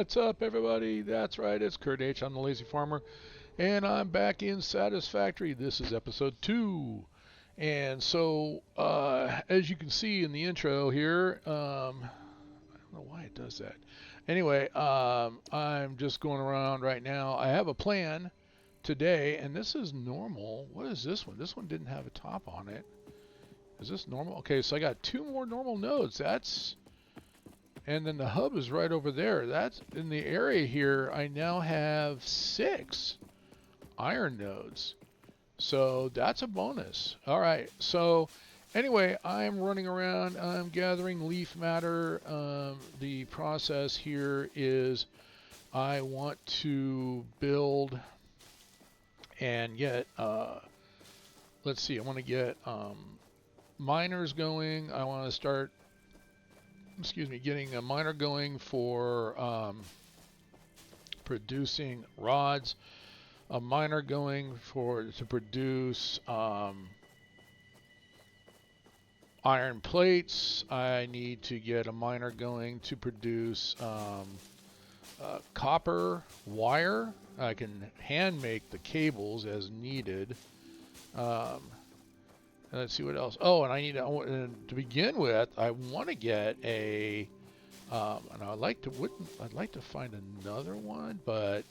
What's up, everybody? That's right, it's Kurt H. I'm the Lazy Farmer, and I'm back in Satisfactory. This is episode 2. And so, as you can see in the intro here, I don't know why it does that. Anyway, I'm just going around right now. I have a plan today, and this is normal. What is this one? This one didn't have a top on it. Is this normal? Okay, so I got 2 more normal nodes. And then the hub is right over there. That's in the area here. I now have 6 iron nodes. So that's a bonus. All right. So anyway, I'm running around. I'm gathering leaf matter. The process here is I want to build and get, let's see, I want to get miners going. I want to start getting a miner going for producing rods, a miner going to produce iron plates. I need to get a miner going to produce copper wire. I can hand make the cables as needed. Let's see what else. Oh, and I need to begin with. I want to get a, and I'd like to find another one, but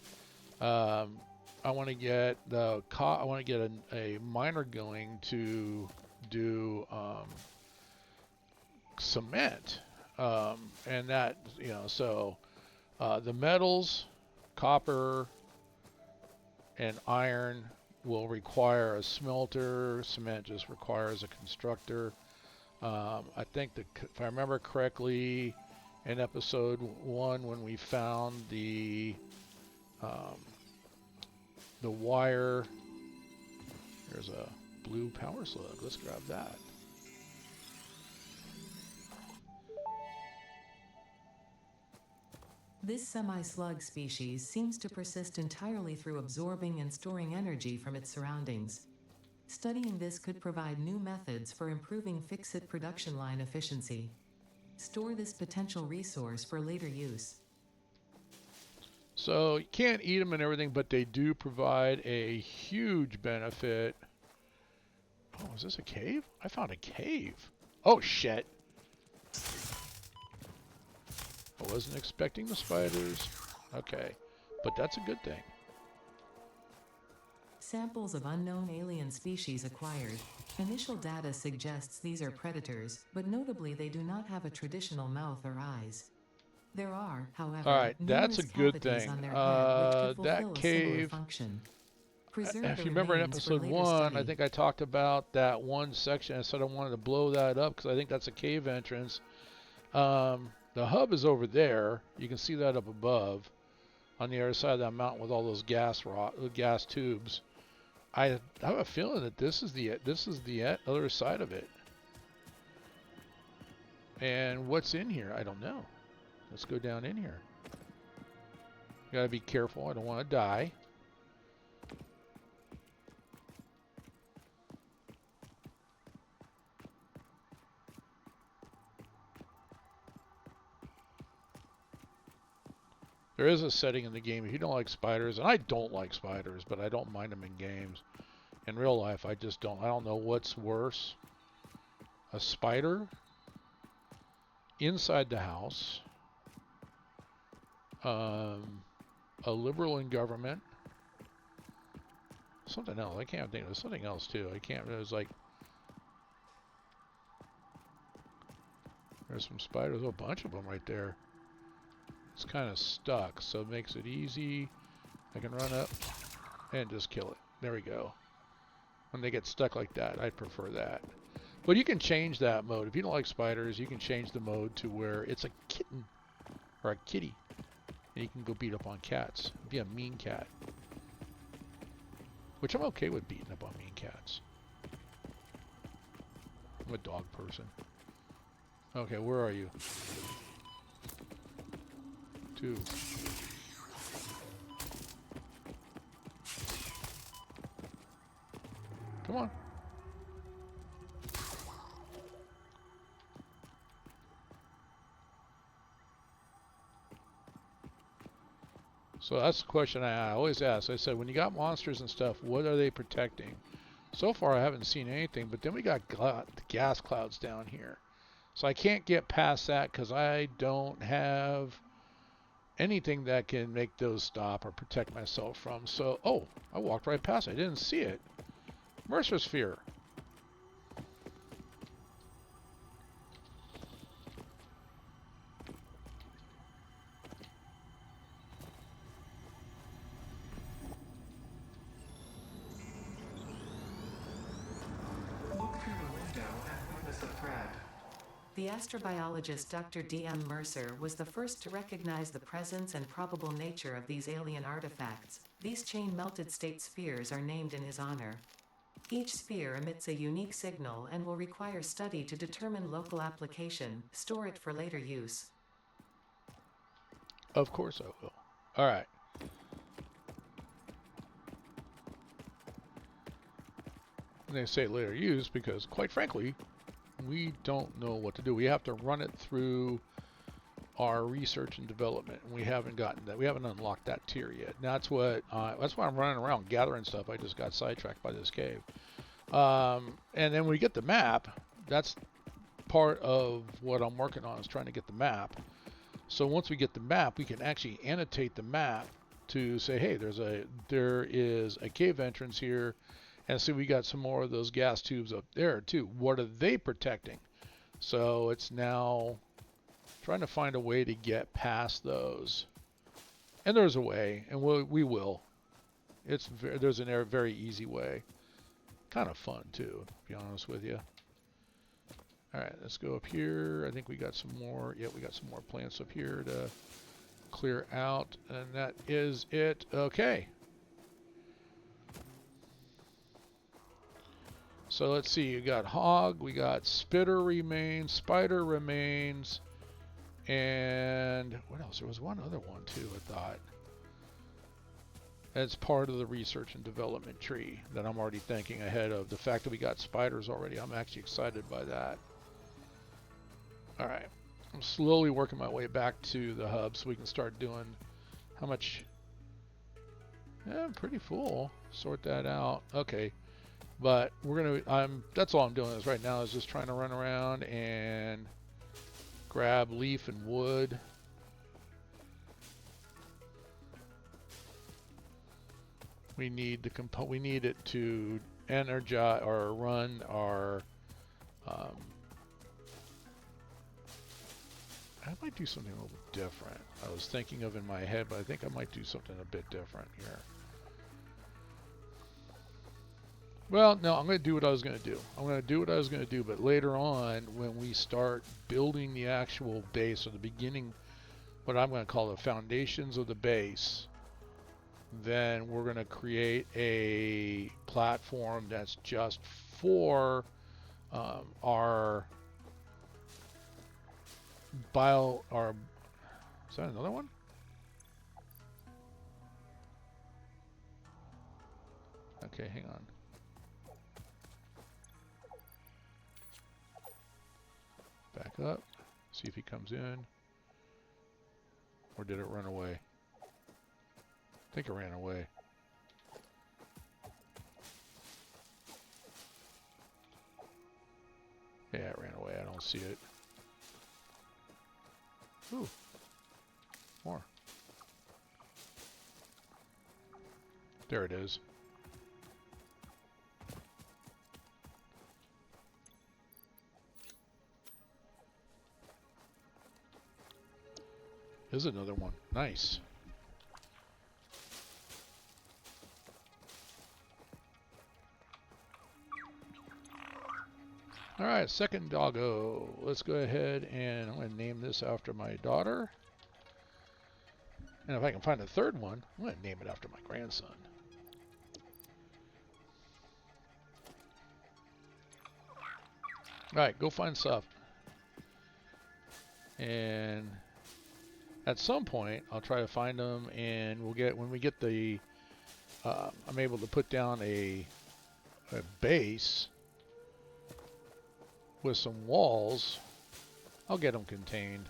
I want to get a miner going to do cement, and that so the metals, copper, and iron will require a smelter. Cement just requires a constructor. I think that if I remember correctly, in episode 1 when we found the wire, there's a blue power slug. Let's grab that. This semi-slug species seems to persist entirely through absorbing and storing energy from its surroundings. Studying this could provide new methods for improving fix-it production line efficiency. Store this potential resource for later use. So you can't eat them and everything, but they do provide a huge benefit. Oh, is this a cave? I found a cave. Oh, shit. I wasn't expecting the spiders. Okay, but that's a good thing. Samples of unknown alien species acquired. Initial data suggests these are predators, but notably they do not have a traditional mouth or eyes. There are, however, All right, that's a numerous good cavities thing. on their head which could That fulfill a similar cave. function. Preserve If the you remember in remains for episode later 1, I study. think I talked about that one section. I said I wanted to blow that up because I think that's a cave entrance. The hub is over there. You can see that up above on the other side of that mountain with all those gas tubes. I have a feeling that this is the other side of it. And what's in here? I don't know. Let's go down in here. Gotta be careful. I don't want to die. There is a setting in the game if you don't like spiders, and I don't like spiders, but I don't mind them in games. In real life, I just don't. I don't know what's worse. A spider inside the house, a liberal in government, something else. I can't think. There's something else too. I can't. It was like there's some spiders. Oh, a bunch of them right there. It's kind of stuck, so it makes it easy. I can run up and just kill it. There we go. When they get stuck like that, I prefer that. But you can change that mode. If you don't like spiders, you can change the mode to where it's a kitten or a kitty. And you can go beat up on cats. Be a mean cat. Which I'm okay with beating up on mean cats. I'm a dog person. Okay, where are you? 2. Come on. So that's the question I always ask. I said, when you got monsters and stuff, what are they protecting? So far, I haven't seen anything, but then we got gas clouds down here. So I can't get past that because I don't have anything that can make those stop or protect myself from. So, oh, I walked right past it. I didn't see it. Mercer Sphere. Look through the window and witness a threat. The astrobiologist Dr. D.M. Mercer was the first to recognize the presence and probable nature of these alien artifacts. These chain-melted state spheres are named in his honor. Each sphere emits a unique signal and will require study to determine local application. Store it for later use. Of course I will. All right. And they say later use because, quite frankly, we don't know what to do. We have to run it through our research and development, and we haven't gotten that. We haven't unlocked that tier yet. And that's why I'm running around gathering stuff. I just got sidetracked by this cave. And then when we get the map, that's part of what I'm working on, is trying to get the map. So once we get the map, we can actually annotate the map to say, hey, there is a cave entrance here. And see, we got some more of those gas tubes up there too. What are they protecting? So it's now trying to find a way to get past those. And there's a way, and we will. There's a very easy way. Kind of fun too, to be honest with you. All right, let's go up here. I think we got some more. Yeah, we got some more plants up here to clear out, and that is it. Okay. So let's see, you got hog, we got spitter remains, spider remains, and what else? There was one other one too, I thought. As part of the research and development tree that I'm already thinking ahead of. The fact that we got spiders already, I'm actually excited by that. Alright, I'm slowly working my way back to the hub so we can start doing how much. Yeah, I'm pretty full. Sort that out. Okay. But that's all I'm doing is right now is just trying to run around and grab leaf and wood. We need it to energize or run our I might do something a little different. I was thinking of in my head, but I think I might do something a bit different here. Well, no, I'm going to do what I was going to do. I'm going to do what I was going to do, but later on, when we start building the actual base, or the beginning, what I'm going to call the foundations of the base, then we're going to create a platform that's just for our is that another one? Okay, hang on. Back up, see if he comes in. Or did it run away? I think it ran away. Yeah, it ran away. I don't see it. Ooh. More. There it is. There's another one. Nice. Alright, second doggo. Let's go ahead and I'm going to name this after my daughter. And if I can find a third one, I'm going to name it after my grandson. Alright, go find stuff. And at some point, I'll try to find them, and when we get the, I'm able to put down a base with some walls. I'll get them contained.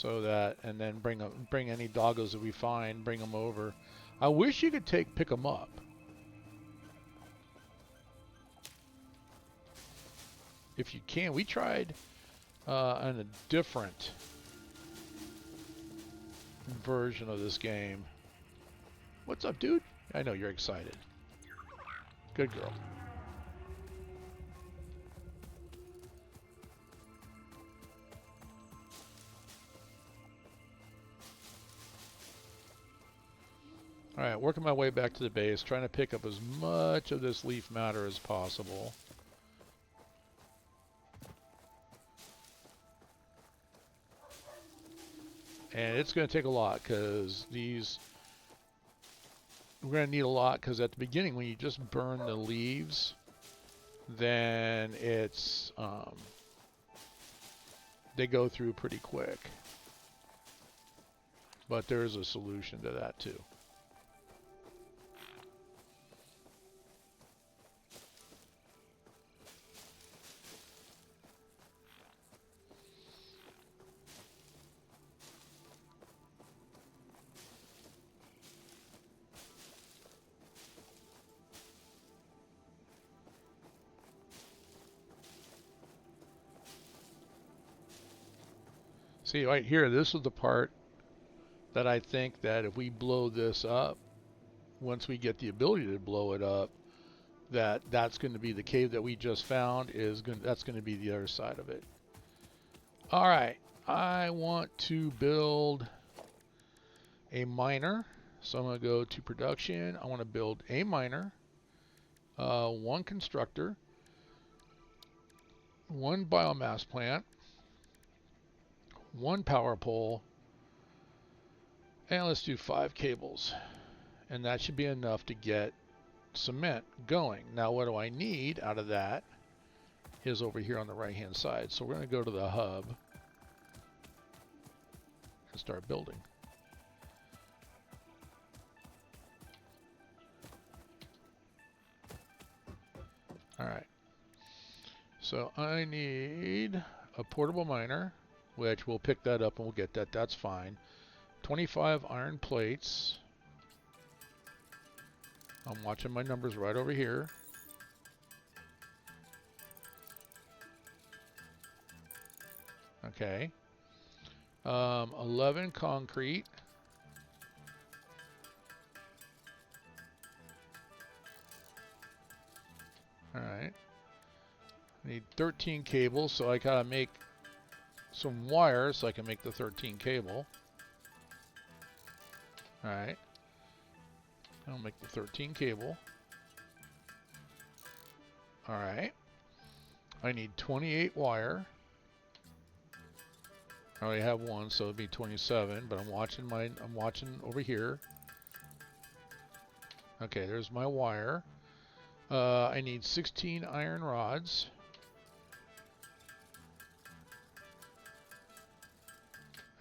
So that, and then bring any doggos that we find, bring them over. I wish you could pick them up. If you can, we tried on a different version of this game. What's up, dude? I know you're excited. Good girl. Alright, working my way back to the base, trying to pick up as much of this leaf matter as possible. And it's going to take a lot, because we're going to need a lot, because at the beginning, when you just burn the leaves, then it's, they go through pretty quick. But there's a solution to that too. See, right here, this is the part that I think that if we blow this up, once we get the ability to blow it up, that's going to be the cave that we just found that's going to be the other side of it. All right, I want to build a miner, so I'm going to go to production. I want to build a miner, one constructor, one biomass plant, one power pole, and let's do 5 cables, and that should be enough to get cement going. Now what do I need out of that is over here on the right hand side, so we're going to go to the hub and start building. Alright, so I need a portable miner, which we'll pick that up and we'll get that, that's fine. 25 iron plates. I'm watching my numbers right over here. Okay. 11 concrete. Alright. I need 13 cables, so I gotta make some wires so I can make the 13 cable. Alright. I'll make the 13 cable. Alright. I need 28 wire. I already have one, so it'd be 27, but I'm watching over here. Okay, there's my wire. I need 16 iron rods.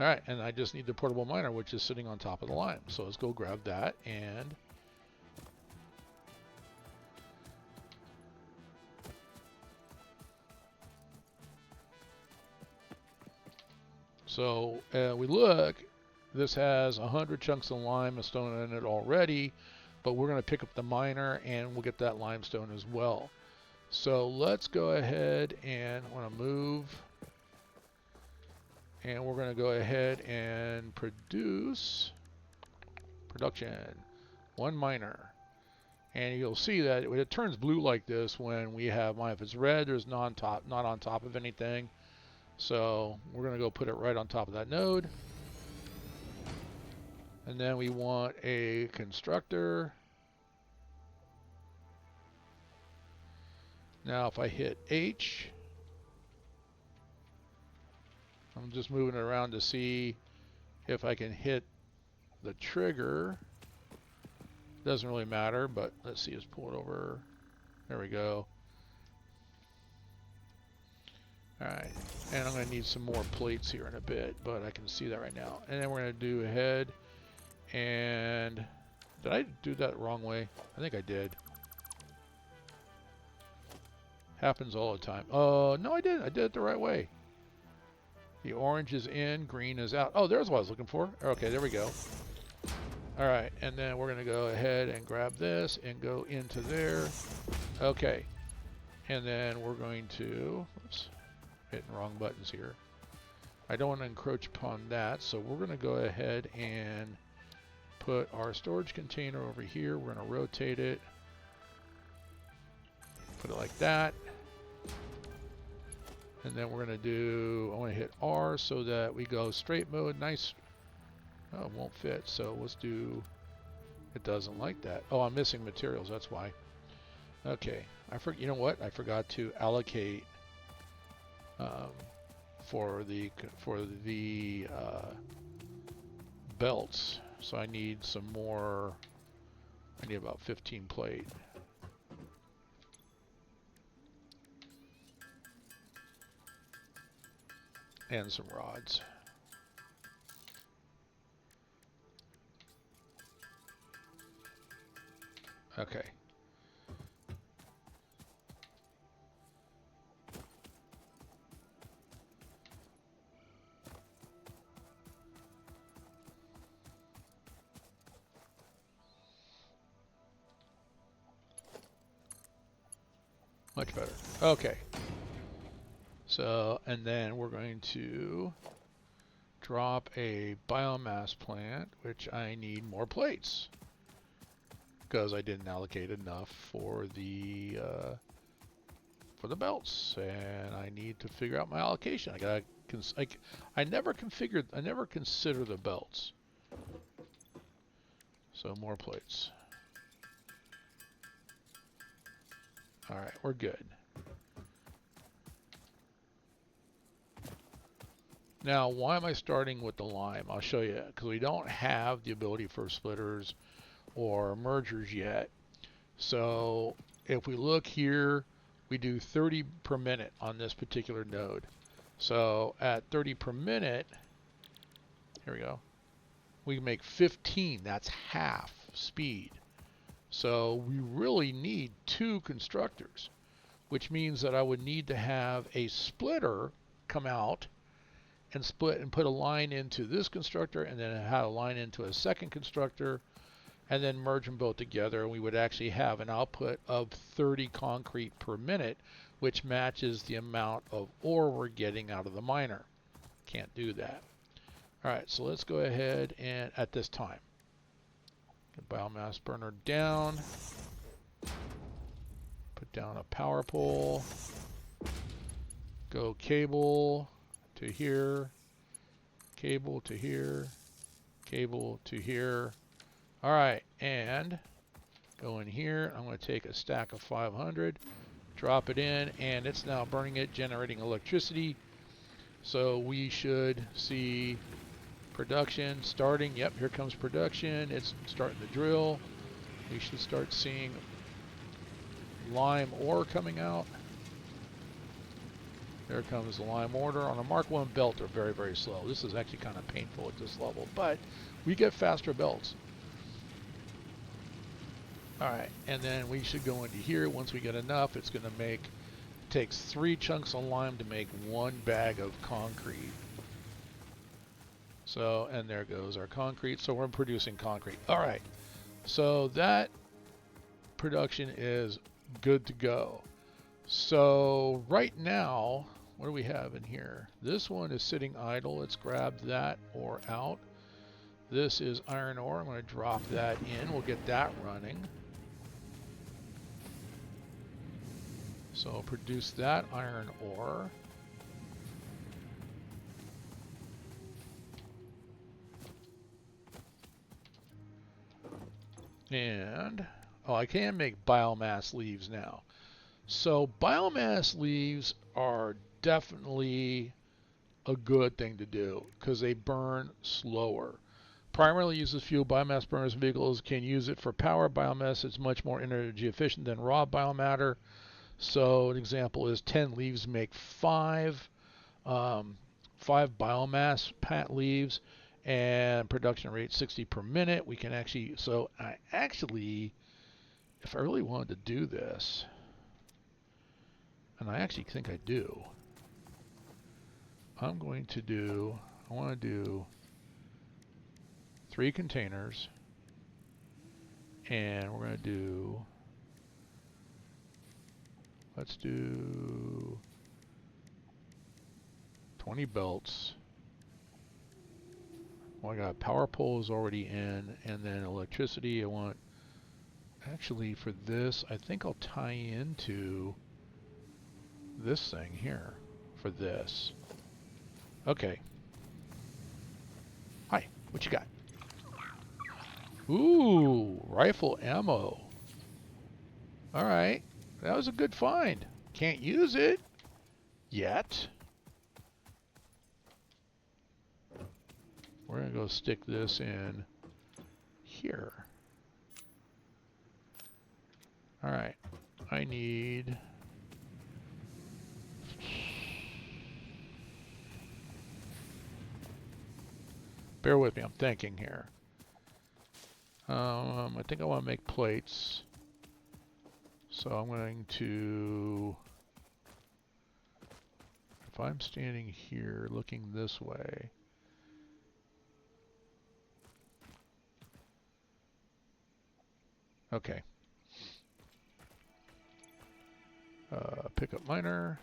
Alright, and I just need the portable miner, which is sitting on top of the lime. So let's go grab that, and so we look, this has 100 chunks of limestone in it already, but we're going to pick up the miner and we'll get that limestone as well. So let's go ahead and I want to move, and we're going to go ahead and production, one miner. And you'll see that it turns blue like this when we have mine. If it's red, there's not on top of anything. So we're going to go put it right on top of that node. And then we want a constructor. Now if I hit H, I'm just moving it around to see if I can hit the trigger. Doesn't really matter, but let's see, let's pull it over. There we go. Alright, and I'm going to need some more plates here in a bit, but I can see that right now. And then we're going to do ahead, and did I do that the wrong way? I think I did. Happens all the time. No, I did. I did it the right way. The orange is in, green is out. Oh, there's what I was looking for. Okay, there we go. All right, and then we're going to go ahead and grab this and go into there. Okay, and then we're going to, oops, hitting wrong buttons here. I don't want to encroach upon that, so we're going to go ahead and put our storage container over here. We're going to rotate it, put it like that. And then we're going to do, I want to hit R so that we go straight mode. Nice. Oh, it won't fit. So let's do, it doesn't like that. Oh, I'm missing materials. That's why. Okay. You know what? I forgot to allocate for the belts. So I need some more. I need about 15 plate. And some rods. Okay. Much better. Okay. So, and then we're going to drop a biomass plant, which I need more plates because I didn't allocate enough for the belts, and I need to figure out my allocation. I never consider the belts. So more plates. All right, we're good. Now, why am I starting with the lime? I'll show you, because we don't have the ability for splitters or mergers yet. So if we look here, we do 30 per minute on this particular node. So at 30 per minute, here we go, we can make 15. That's half speed. So we really need 2 constructors, which means that I would need to have a splitter come out and split and put a line into this constructor, and then have a line into a second constructor, and then merge them both together, and we would actually have an output of 30 concrete per minute, which matches the amount of ore we're getting out of the miner. Can't do that. All right, so let's go ahead and at this time, get biomass burner down, put down a power pole, go cable to here, cable to here, cable to here. All right, and go in here. I'm going to take a stack of 500, drop it in, and it's now burning it, generating electricity. So we should see production starting. Yep, here comes production. It's starting to drill. We should start seeing lime ore coming out. There comes the lime ore. On a Mark 1 belt, they're very, very slow. This is actually kind of painful at this level, but we get faster belts. All right, and then we should go into here. Once we get enough, it's going to takes 3 chunks of lime to make 1 bag of concrete. So, and there goes our concrete. So we're producing concrete. All right, so that production is good to go. So right now, what do we have in here? This one is sitting idle. Let's grab that ore out. This is iron ore. I'm going to drop that in. We'll get that running. So I'll produce that iron ore. And, oh, I can make biomass leaves now. So biomass leaves are definitely a good thing to do because they burn slower. Primarily used as fuel, biomass burners and vehicles can use it for power. Biomass is much more energy efficient than raw biomatter. So an example is 10 leaves make 5 biomass leaves, and production rate 60 per minute. We can actually, so I actually, if I really wanted to do this, and I actually think I do, I'm going to do, I want to do 3 containers, and we're going to do, let's do 20 belts. Well, I got power poles already in, and then electricity I want, actually for this, I think I'll tie into this thing here for this. Okay. Hi, what you got? Ooh, rifle ammo. Alright, that was a good find. Can't use it yet. We're going to go stick this in here. Alright, I need... Bear with me, I'm thinking here. I think I want to make plates. So I'm going to... If I'm standing here looking this way... Okay. Pick up miner.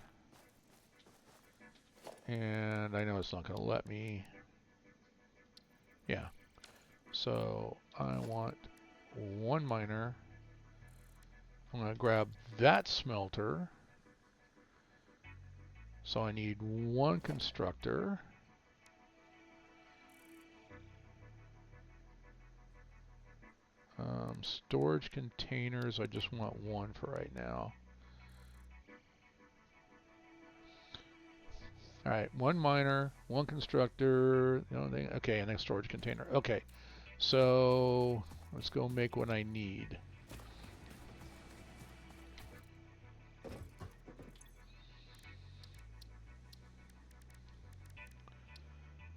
And I know it's not going to let me. Yeah. So I want 1 miner. I'm going to grab that smelter. So I need 1 constructor. Storage containers, I just want 1 for right now. Alright, 1 miner, 1 constructor, okay, and then storage container. Okay, so let's go make what I need.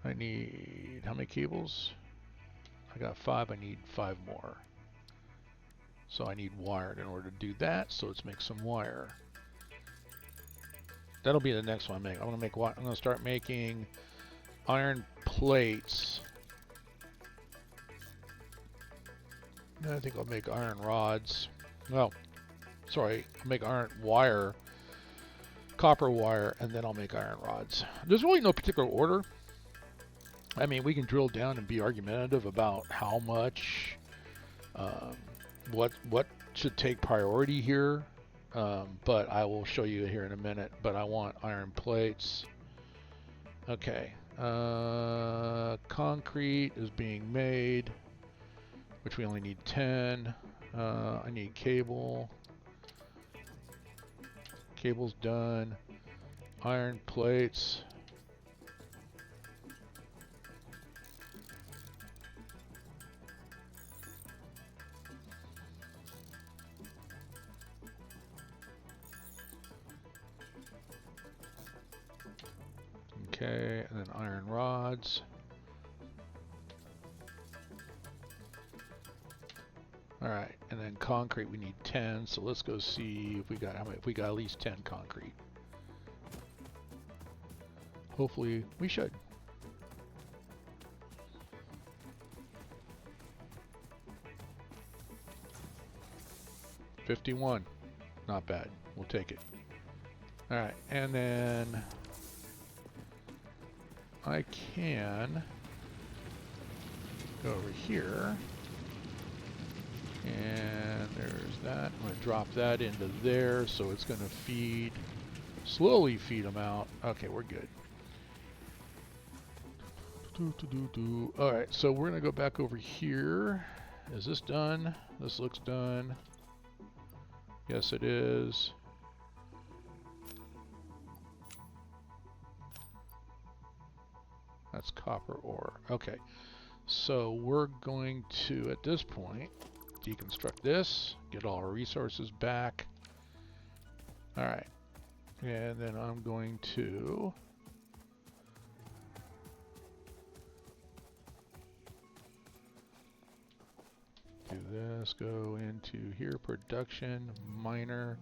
I need, how many cables? I got 5, I need 5 more. So I need wire in order to do that, so let's make some wire. That'll be the next one I make. I'm gonna start making iron plates. And I think I'll make iron rods. Well, sorry, I'll make iron wire, copper wire, and then I'll make iron rods. There's really no particular order. I mean, we can drill down and be argumentative about how much, what should take priority here. But I will show you here in a minute. But I want iron plates. Okay. Concrete is being made, which we only need 10. I need cable. Cable's done. Iron plates. Okay, and then iron rods. All right, and then concrete we need 10. So let's go see if we got if we got at least 10 concrete. Hopefully we should. $51, not bad. We'll take it. All right, and then I can go over here, and there's that. I'm going to drop that into there, so it's going to feed, slowly feed them out. Okay, we're good. All right, so we're going to go back over here. Is this done? This looks done. Yes, it is. That's copper ore. Okay, so we're going to, at this point, deconstruct this, get all our resources back. All right, and then I'm going to do this, go into here, production, miner.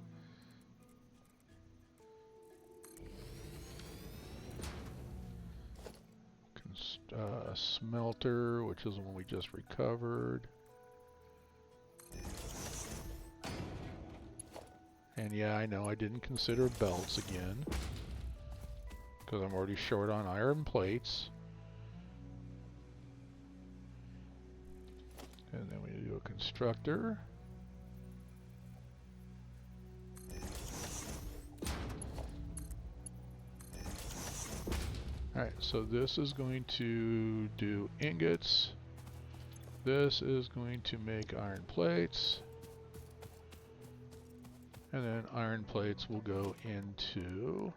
smelter, which is the one we just recovered. And yeah, I know I didn't consider belts again, because I'm already short on iron plates. And then we do a constructor. Alright, so this is going to do ingots. This is going to make iron plates. And then iron plates will go into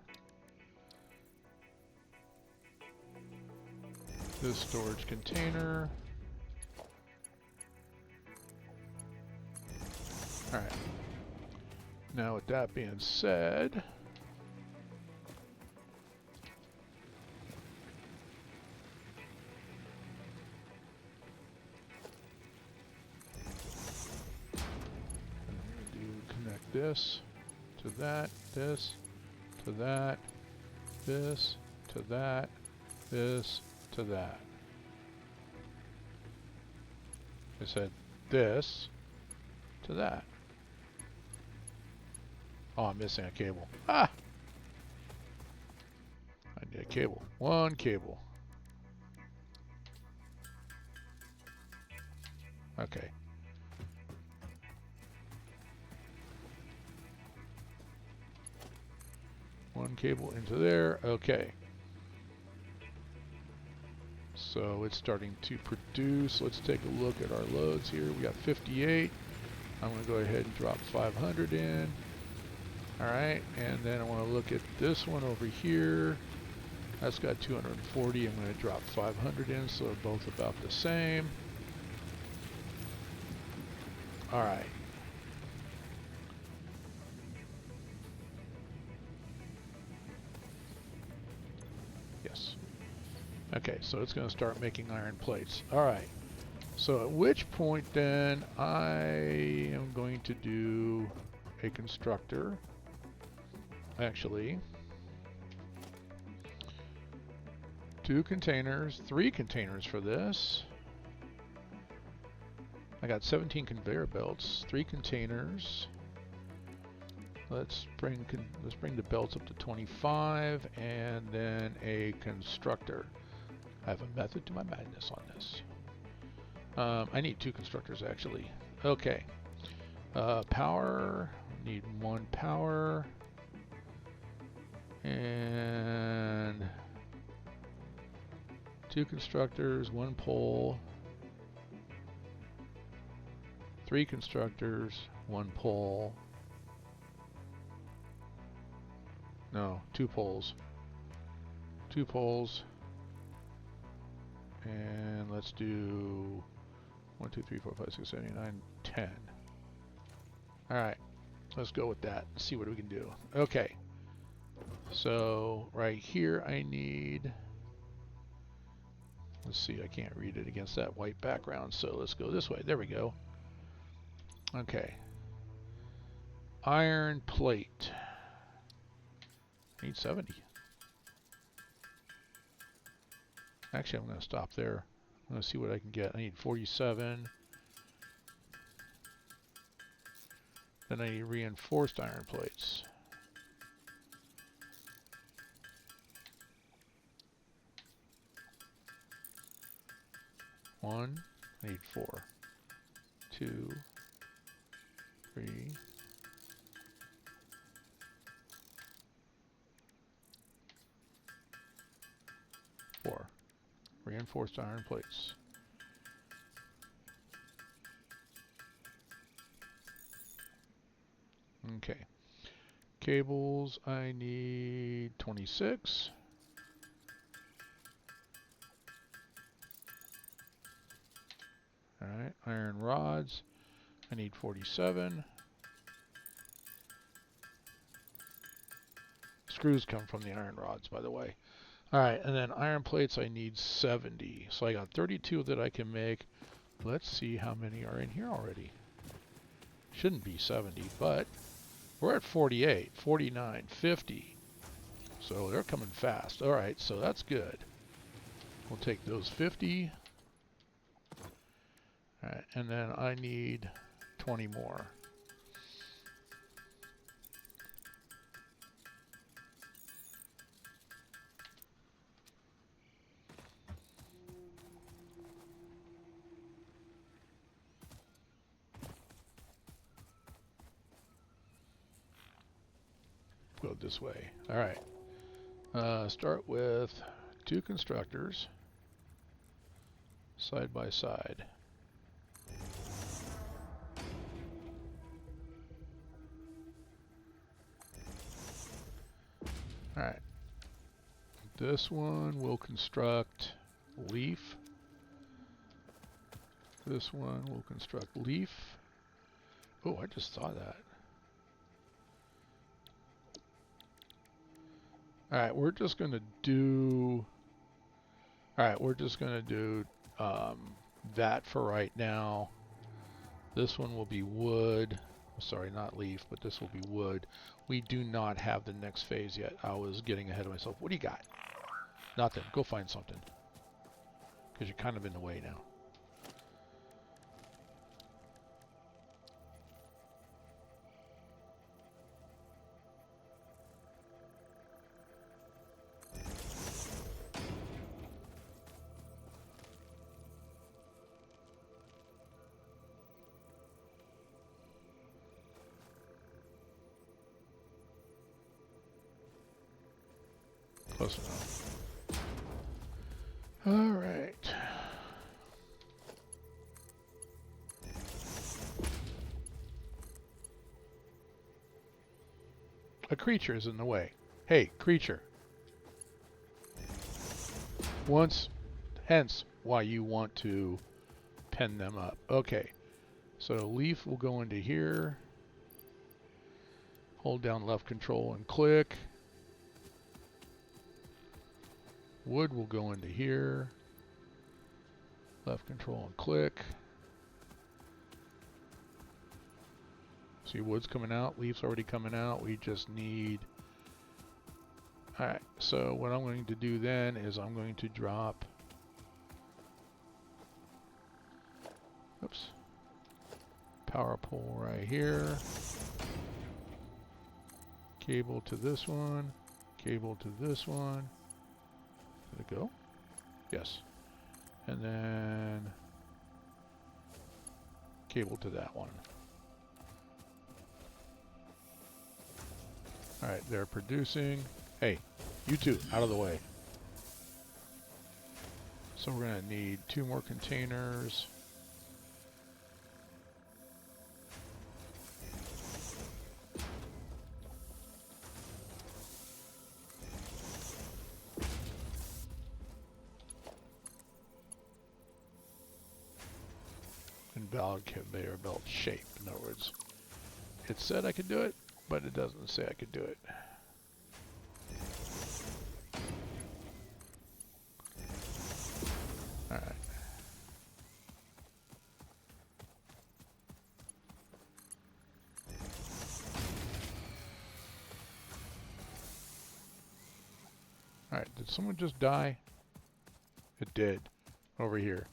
this storage container. Alright. Now with that being said, this to that, this to that, this to that, this to that. I said this to that. Oh, I'm missing a cable. Ah! I need a cable. One cable. Okay. One cable into there. Okay. So it's starting to produce. Let's take a look at our loads here. We got 58. I'm going to go ahead and drop 500 in. Alright, and then I want to look at this one over here. That's got 240. I'm going to drop 500 in, so they're both about the same. Alright. Yes. Okay, so it's going to start making iron plates. Alright. So at which point then I am going to do a constructor. Actually, 2 containers, 3 containers for this. I got 17 conveyor belts, 3 containers. Let's bring the belts up to 25, and then a constructor. I have a method to my madness on this. I need 2 constructors actually. Okay. Power. Need 1 power. And 2 constructors, 1 pole. 3 constructors, 1 pole. No, 2 poles. 2 poles. And let's do 1, 2, 3, 4, 5, 6, 7, 8, 9, 10. Alright, let's go with that. See what we can do. Okay. So right here I need, let's see, I can't read it against that white background, so let's go this way. There we go. Okay. Iron plate. I need 70. Actually, I'm going to stop there. I'm going to see what I can get. I need 47. Then I need reinforced iron plates. One, I need 4. 2, 3, 4. Reinforced iron plates. Okay. Cables, I need 26. Alright, iron rods, I need 47. Screws come from the iron rods, by the way. Alright, and then iron plates, I need 70. So I got 32 that I can make. Let's see how many are in here already. Shouldn't be 70, but we're at 48, 49, 50. So they're coming fast. Alright, so that's good. We'll take those 50. Alright, and then I need 20 more. Go this way. Alright. Start with 2 constructors side by side. Alright. This one will construct leaf. This one will construct leaf. Oh, I just saw that. Alright, we're just going to do... Alright, we're just going to do that for right now. This one will be wood. Sorry, not leaf, but this will be wood. We do not have the next phase yet. I was getting ahead of myself. What do you got? Nothing. Go find something. Because you're kind of in the way now. Close enough. All right. A creature is in the way. Hey, creature. Hence why you want to pen them up. Okay. So leaf will go into here. Hold down left control and click. Wood will go into here. Left control and click. See, wood's coming out. Leaf's already coming out. We just need... Alright, so what I'm going to do then is I'm going to drop... Oops. Power pole right here. Cable to this one. Cable to this one. Did it go? Yes. And then cable to that one. Alright, they're producing. Hey, you two, out of the way. So we're going to need 2 more containers. Invalid conveyor belt shape. In other words, it said I could do it, but it doesn't say I could do it. Alright. Alright, did someone just die? It did. Over here.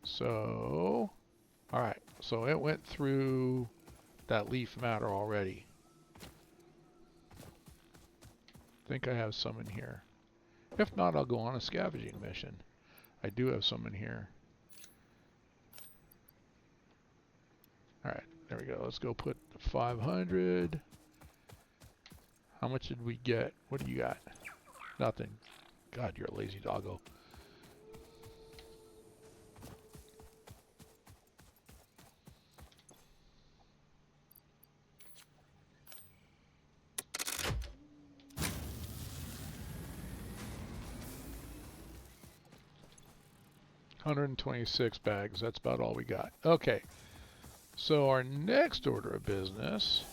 So, alright, so it went through that leaf matter already. I think I have some in here. If not, I'll go on a scavenging mission. I do have some in here. Alright, there we go. Let's go put 500. How much did we get? What do you got? Nothing. God, you're a lazy doggo. $126 bags. That's about all we got. Okay. So our next order of business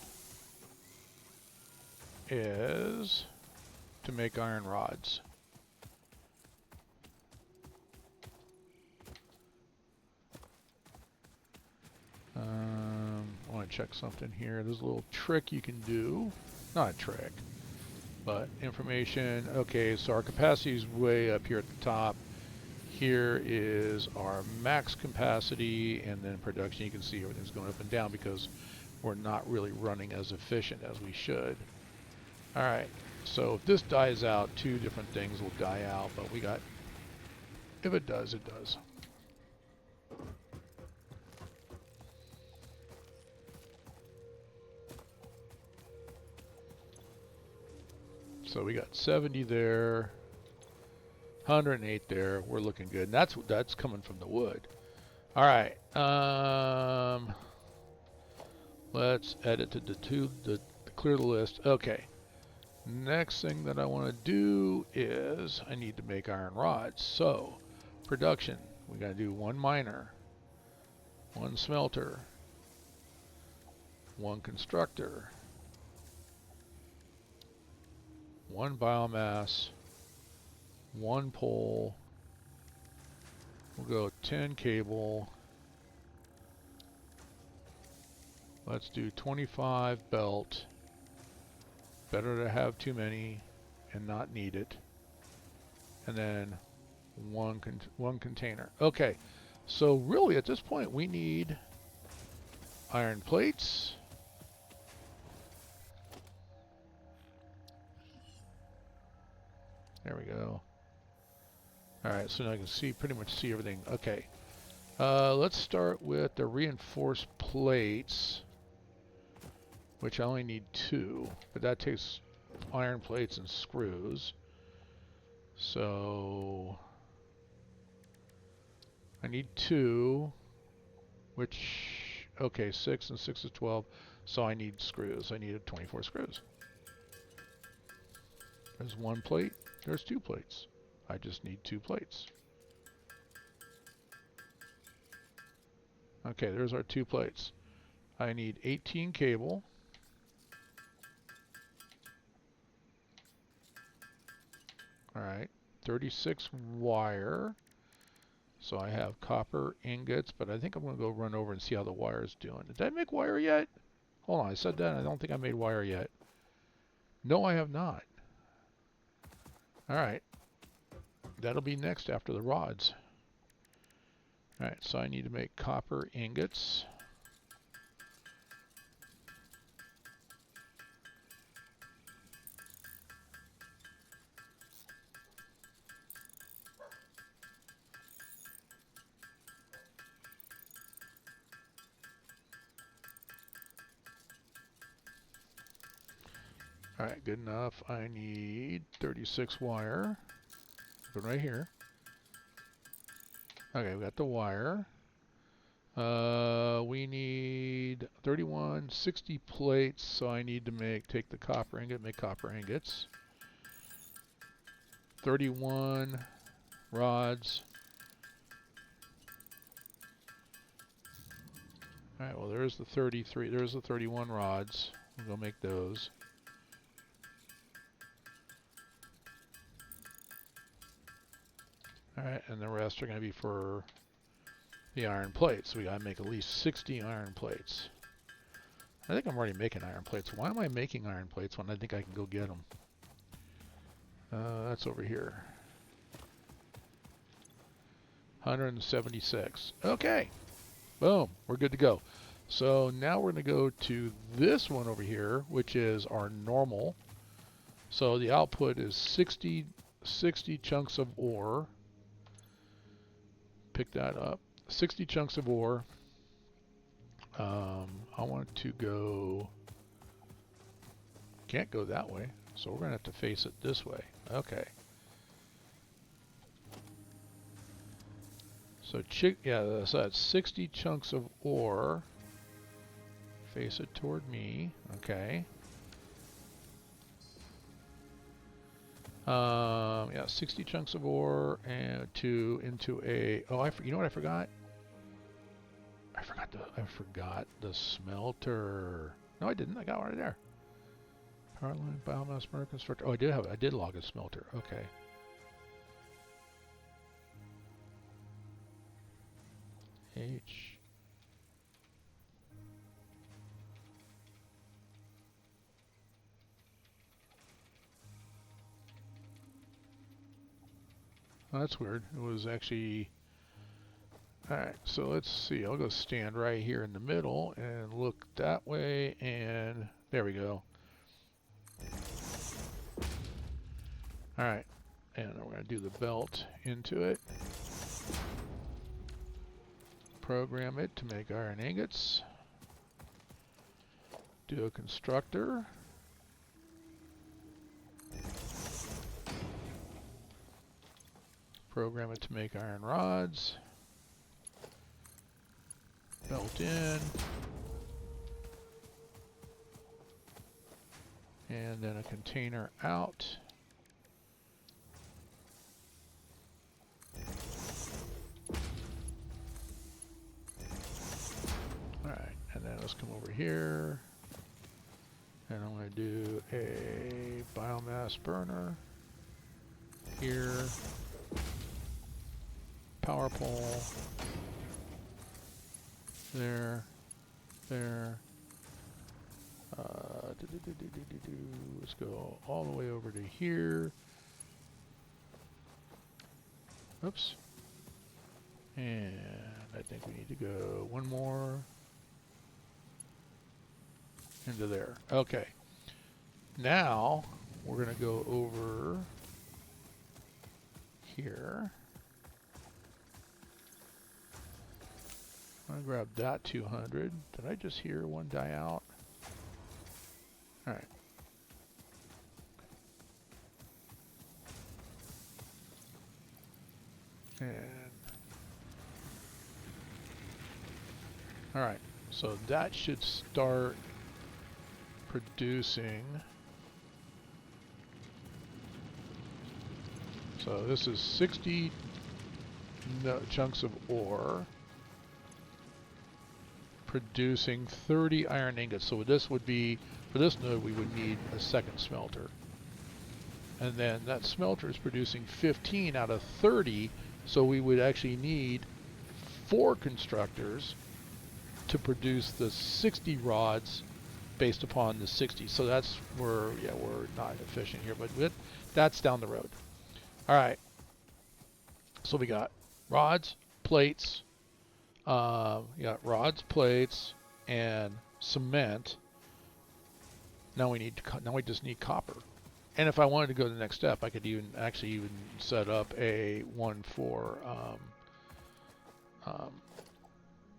is to make iron rods. I want to check something here. There's a little trick you can do. Not a trick. But information, okay, so our capacity is way up here at the top. Here is our max capacity, and then production, you can see everything's going up and down because we're not really running as efficient as we should. All right, so if this dies out, two different things will die out, but we got, if it does, it does. So we got 70 there, 108 there. We're looking good. And that's coming from the wood. All right. Let's edit to clear the list. Okay. Next thing that I want to do is I need to make iron rods. So production, we got to do one miner, one smelter, one constructor, one biomass, one pole. We'll go 10 cable. Let's do 25 belt. Better to have too many and not need it. And then one container. Okay, so really at this point we need iron plates. There we go. Alright, so now I can pretty much see everything. Okay. Let's start with the reinforced plates, which I only need 2, but that takes iron plates and screws. So I need 2, which, okay, 6 and 6 is 12, so I need screws. I need 24 screws. There's 1 plate, there's 2 plates. I just need 2 plates. Okay, there's our 2 plates. I need 18 cable. Alright, 36 wire. So I have copper ingots, but I think I'm going to go run over and see how the wire's doing. Did I make wire yet? Hold on, I said that. I don't think I made wire yet. No, I have not. Alright. That'll be next after the rods. Alright, so I need to make copper ingots. Alright, good enough. I need 36 wire. Go right here. Okay, we got the wire. We need 31, 60 plates, so I need to take the copper ingot, make copper ingots. 31 rods. Alright, well there's the 33, there's the 31 rods. We'll go make those. Alright, and the rest are going to be for the iron plates. We got to make at least 60 iron plates. I think I'm already making iron plates. Why am I making iron plates when I think I can go get them? That's over here. 176. Okay. Boom. We're good to go. So now we're going to go to this one over here, which is our normal. So the output is 60 chunks of ore. Pick that up. 60 chunks of ore. I want to go... Can't go that way, so we're going to have to face it this way. Okay. So so that's 60 chunks of ore. Face it toward me. Okay. Yeah, 60 chunks of ore and into a... Oh, you know what I forgot? I forgot the smelter. No, I didn't. I got one right there. Power line, biomass, burner, constructor. Oh, I did log a smelter. Okay. H. Oh, that's weird. It was actually... Alright, so let's see. I'll go stand right here in the middle and look that way, and there we go. Alright, and we're going to do the belt into it. Program it to make iron ingots. Do a constructor. Program it to make iron rods. Belt in. And then a container out. Alright, and then let's come over here. And I'm going to do a biomass burner. Here. Power pole. There. There. Let's go all the way over to here. Oops. And I think we need to go one more into there. Okay. Now we're going to go over here. I'm going to grab that 200. Did I just hear one die out? Alright. And alright, so that should start producing. So this is 60 chunks of ore producing 30 iron ingots. So this would be, for this node, we would need a second smelter. And then that smelter is producing 15 out of 30, so we would actually need 4 constructors to produce the 60 rods based upon the 60. So that's where, yeah, we're not efficient here, but that's down the road. All right. So we got rods, plates, rods, plates, and cement. Now we just need copper. And if I wanted to go to the next step, I could even set up a one for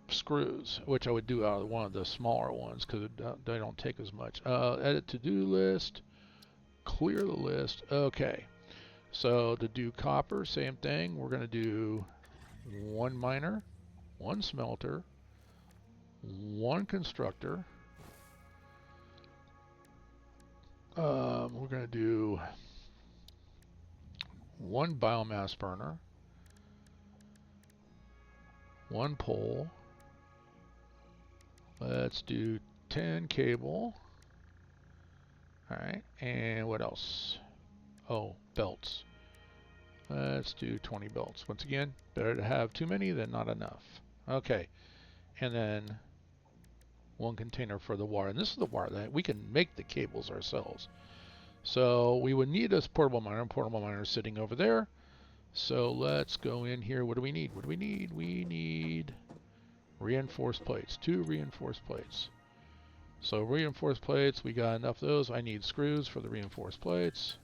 screws, which I would do out of one of the smaller ones because they don't take as much. Edit to-do list, clear the list. Okay, so to do copper, same thing. We're going to do one miner, one smelter, one constructor. We're going to do one biomass burner, one pole. Let's do 10 cable. All right, and what else? Oh, belts. Let's do 20 belts. Once again, better to have too many than not enough. Okay, and then one container for the wire. And this is the wire that we can make the cables ourselves. So we would need a portable miner. Portable miner is sitting over there. So let's go in here. What do we need? What do we need? We need reinforced plates. 2 reinforced plates. So reinforced plates, we got enough of those. I need screws for the reinforced plates,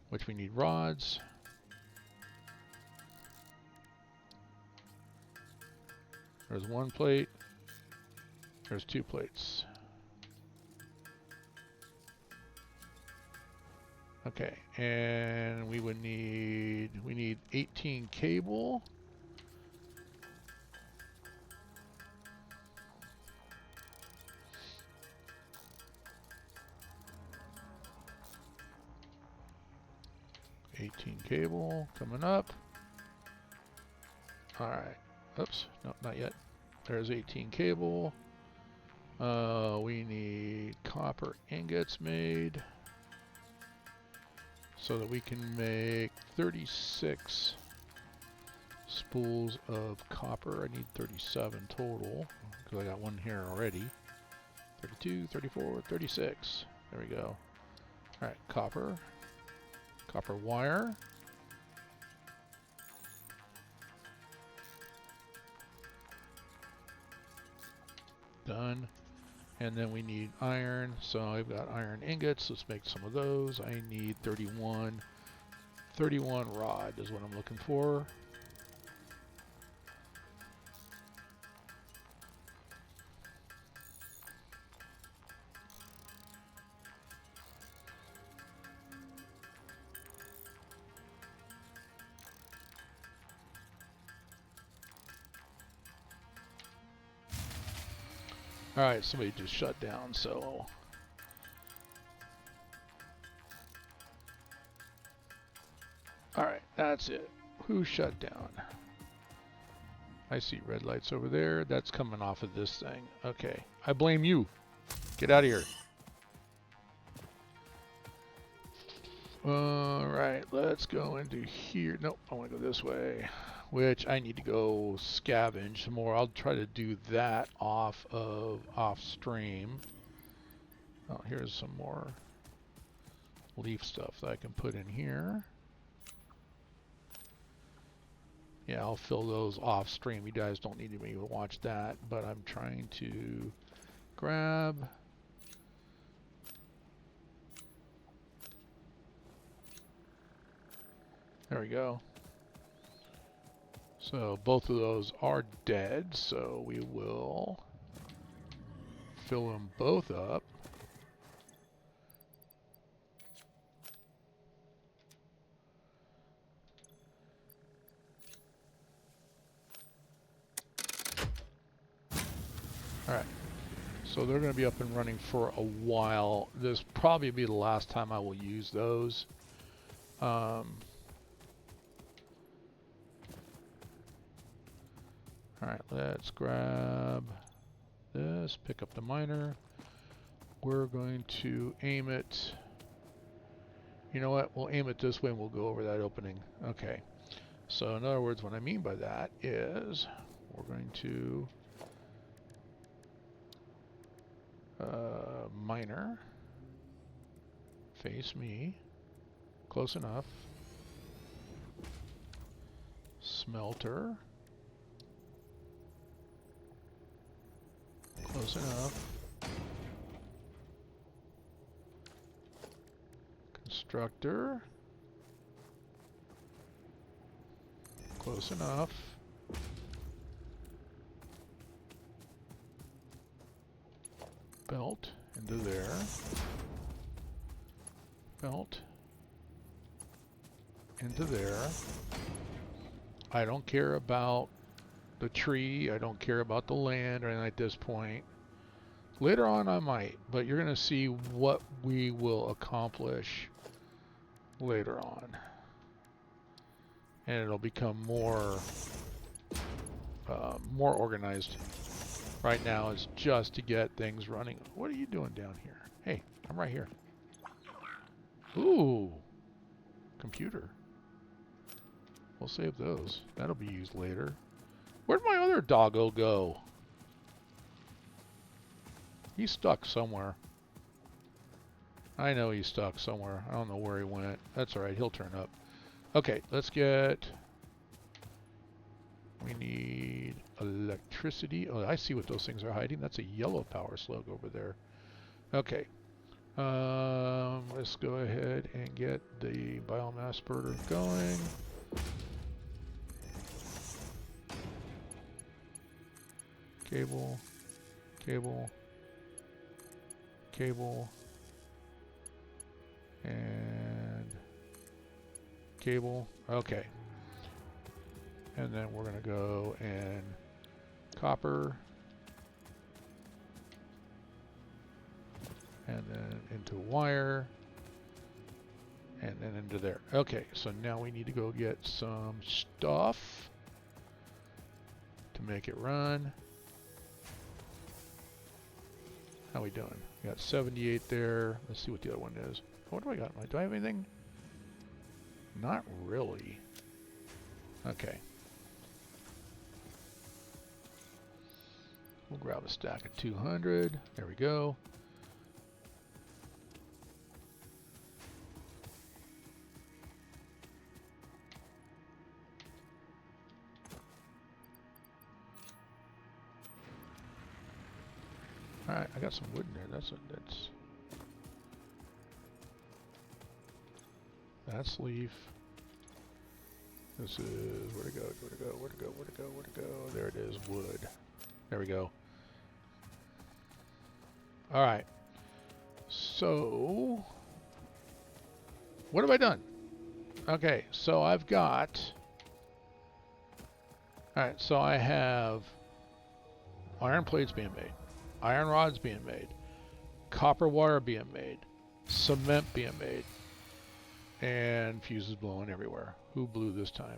which we need rods. There's one plate. There's 2 plates. Okay, and we need 18 cable. Cable coming up. All right. Oops. No, not yet. There's 18 cable. We need copper ingots made so that we can make 36 spools of copper. I need 37 total because I got one here already. 32, 34, 36. There we go. All right, copper. Copper wire. Done. And then we need iron. So I've got iron ingots. Let's make some of those. I need 31. 31 rod is what I'm looking for. Alright, somebody just shut down, so... Alright, that's it. Who shut down? I see red lights over there. That's coming off of this thing. Okay, I blame you. Get out of here. Alright, let's go into here. Nope, I want to go this way. Which I need to go scavenge some more. I'll try to do that off stream. Oh, here's some more leaf stuff that I can put in here. Yeah, I'll fill those off stream. You guys don't need me to watch that, but I'm trying to grab. There we go. So both of those are dead, so we will fill them both up. Alright, so they're going to be up and running for a while. This will probably be the last time I will use those. Alright, let's grab this, pick up the miner. We're going to aim it. You know what? We'll aim it this way and we'll go over that opening. Okay. So in other words, what I mean by that is we're going to miner, face me, close enough, smelter, close enough, constructor, close enough, belt into there, belt into there. I don't care about the tree, I don't care about the land or anything at this point. Later on I might, but you're going to see what we will accomplish later on. And it'll become more organized. Right now is just to get things running. What are you doing down here? Hey, I'm right here. Ooh, computer. We'll save those. That'll be used later. Where'd my other doggo go? He's stuck somewhere. I know he's stuck somewhere. I don't know where he went. That's alright, he'll turn up. Okay, let's get... We need electricity. Oh, I see what those things are hiding. That's a yellow power slug over there. Okay. Let's go ahead and get the biomass spreader going. Cable, cable, cable, and cable. Okay. And then we're going to go and copper. And then into wire. And then into there. Okay, so now we need to go get some stuff to make it run. How we doing? We got 78 there. Let's see what the other one is. What do I got? Do I have anything? Not really. Okay. We'll grab a stack of 200. There we go. Alright, I got some wood in there. That's leaf. This is, where to go, where to go, where to go, where to go, where to go. There it is, wood. There we go. Alright. So, what have I done? Okay, so I've got, alright, so I have iron plates being made, iron rods being made, copper wire being made, cement being made, and fuses blowing everywhere. Who blew this time?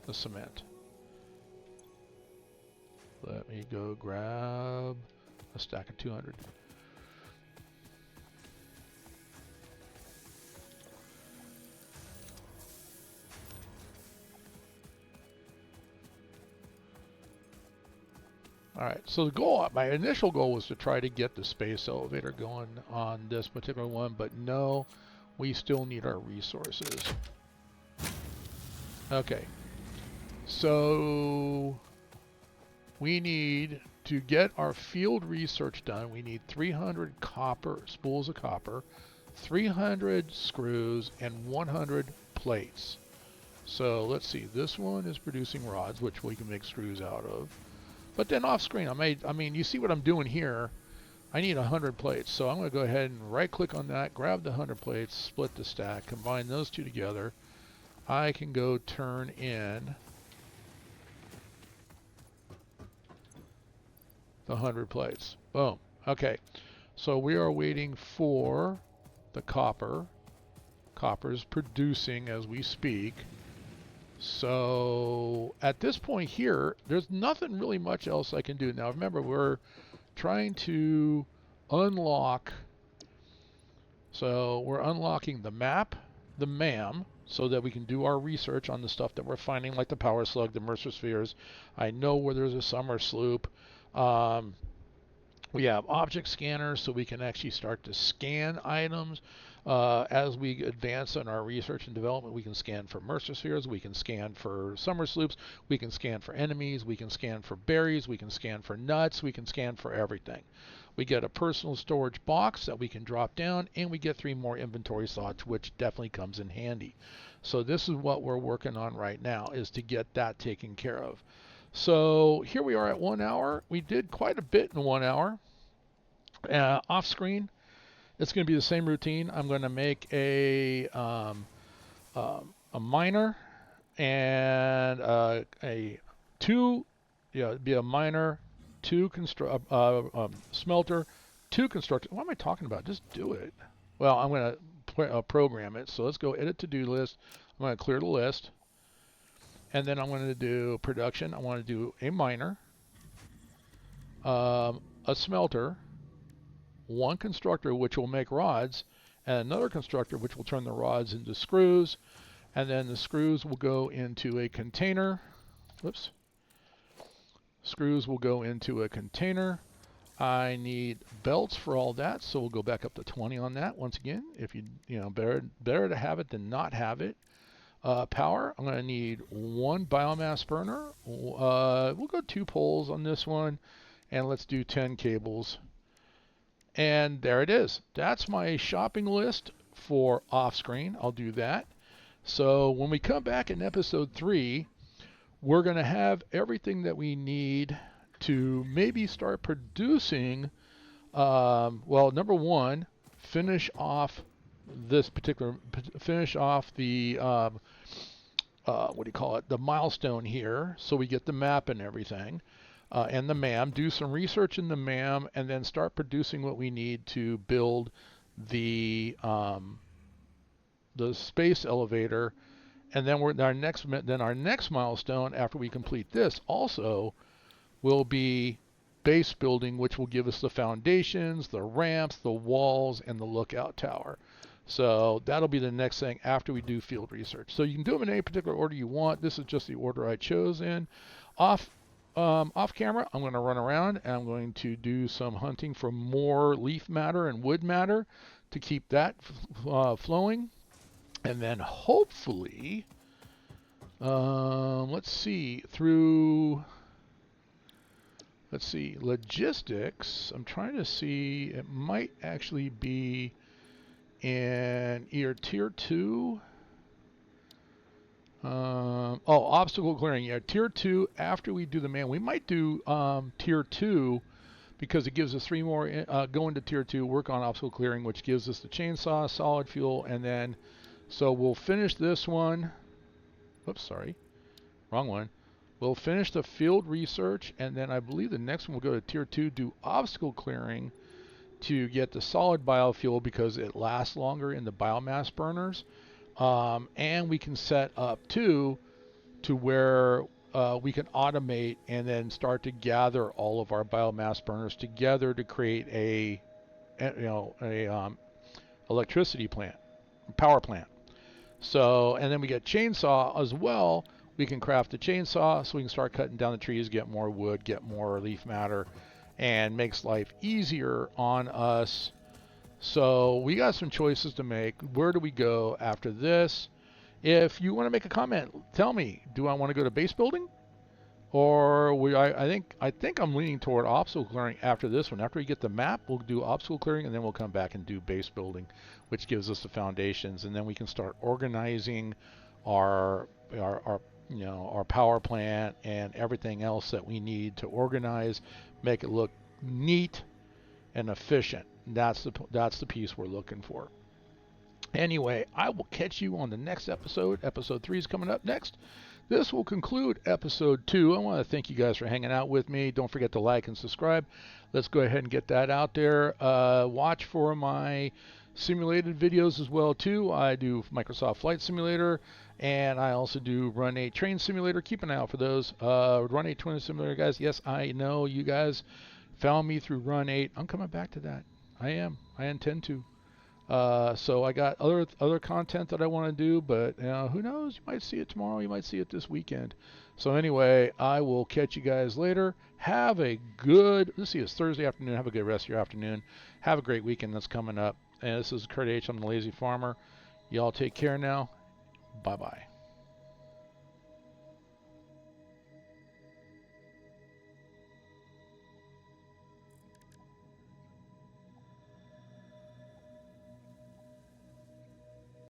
The cement. Let me go grab a stack of 200. Alright, so the goal, my initial goal was to try to get the space elevator going on this particular one, but no, we still need our resources. Okay, so we need to get our field research done. We need 300 copper spools of copper, 300 screws, and 100 plates. So let's see, this one is producing rods, which we can make screws out of. But then off screen, I mean, you see what I'm doing here. I need 100 plates, so I'm going to go ahead and right click on that, grab the 100 plates, split the stack, combine those two together. I can go turn in the 100 plates. Boom. Okay, so we are waiting for the copper. Copper is producing as we speak. So at this point here, there's nothing really much else I can do. Now remember, we're trying to unlock, so we're unlocking the map, the MAM, so that we can do our research on the stuff that we're finding, like the power slug, the Mercer spheres. I know where there's a summer sloop. We have object scanners, so we can actually start to scan items. As we advance in our research and development, we can scan for Mercer spheres, we can scan for summer sloops, we can scan for enemies, we can scan for berries, we can scan for nuts, we can scan for everything. We get a personal storage box that we can drop down, and we get 3 more inventory slots, which definitely comes in handy. So this is what we're working on right now, is to get that taken care of. So here we are at 1 hour. We did quite a bit in 1 hour. Off screen, it's going to be the same routine. I'm going to make a miner and it'd be a miner, 2 smelter, 2 constructors. What am I talking about? Just do it. Well, I'm going to program it. So let's go edit to-do list. I'm going to clear the list. And then I'm going to do production. I want to do a miner, a smelter, 1 constructor which will make rods, and another constructor which will turn the rods into screws, and then the screws will go into a container. Whoops. Screws will go into a container. I need belts for all that, so we'll go back up to 20 on that. Once again, if you better to have it than not have it. Power, I'm going to need 1 biomass burner. We'll go 2 poles on this one, and let's do 10 cables. And there it is. That's my shopping list for off screen. I'll do that. So when we come back in episode 3, we're going to have everything that we need to maybe start producing. Well, number 1, finish off the what do you call it? The milestone here. So we get the map and everything. And the MAM, do some research in the MAM, and then start producing what we need to build the space elevator. And then our next milestone after we complete this also will be base building, which will give us the foundations, the ramps, the walls, and the lookout tower. So that'll be the next thing after we do field research. So you can do them in any particular order you want. This is just the order I chose in. Off camera, I'm going to run around and I'm going to do some hunting for more leaf matter and wood matter to keep that flowing. And then hopefully, let's see, through let's see, logistics. I'm trying to see, it might actually be in either tier 2. Obstacle clearing. Yeah, tier 2 after we do the man. We might do tier 2 because it gives us 3 more. Go into tier 2, work on obstacle clearing, which gives us the chainsaw, solid fuel, and then, so we'll finish this one. Oops, sorry. Wrong one. We'll finish the field research, and then I believe the next one will go to tier 2, do obstacle clearing to get the solid biofuel because it lasts longer in the biomass burners. And we can set up too to where we can automate and then start to gather all of our biomass burners together to create a electricity plant, power plant. So, and then we get chainsaw as well. We can craft a chainsaw so we can start cutting down the trees, get more wood, get more leaf matter, and makes life easier on us. So we got some choices to make. Where do we go after this? If you want to make a comment, tell me, do I want to go to base building? Or I think I'm leaning toward obstacle clearing after this one. After we get the map, we'll do obstacle clearing, and then we'll come back and do base building, which gives us the foundations, and then we can start organizing our power plant and everything else that we need to organize, make it look neat and efficient. That's the piece we're looking for. Anyway, I will catch you on the next episode. Episode 3 is coming up next. This will conclude episode 2. I want to thank you guys for hanging out with me. Don't forget to like and subscribe. Let's go ahead and get that out there. Watch for my simulated videos as well too. I do Microsoft Flight Simulator, and I also do Run 8 Train Simulator. Keep an eye out for those. Run 8 Twin Simulator, guys. Yes, I know you guys found me through Run 8. I'm coming back to that. I intend to. So I got other content that I want to do, but who knows? You might see it tomorrow. You might see it this weekend. So anyway, I will catch you guys later. Have a good, let's see, it's Thursday afternoon. Have a good rest of your afternoon. Have a great weekend that's coming up. And this is Kurt H. I'm the Lazy Farmer. Y'all take care now. Bye-bye.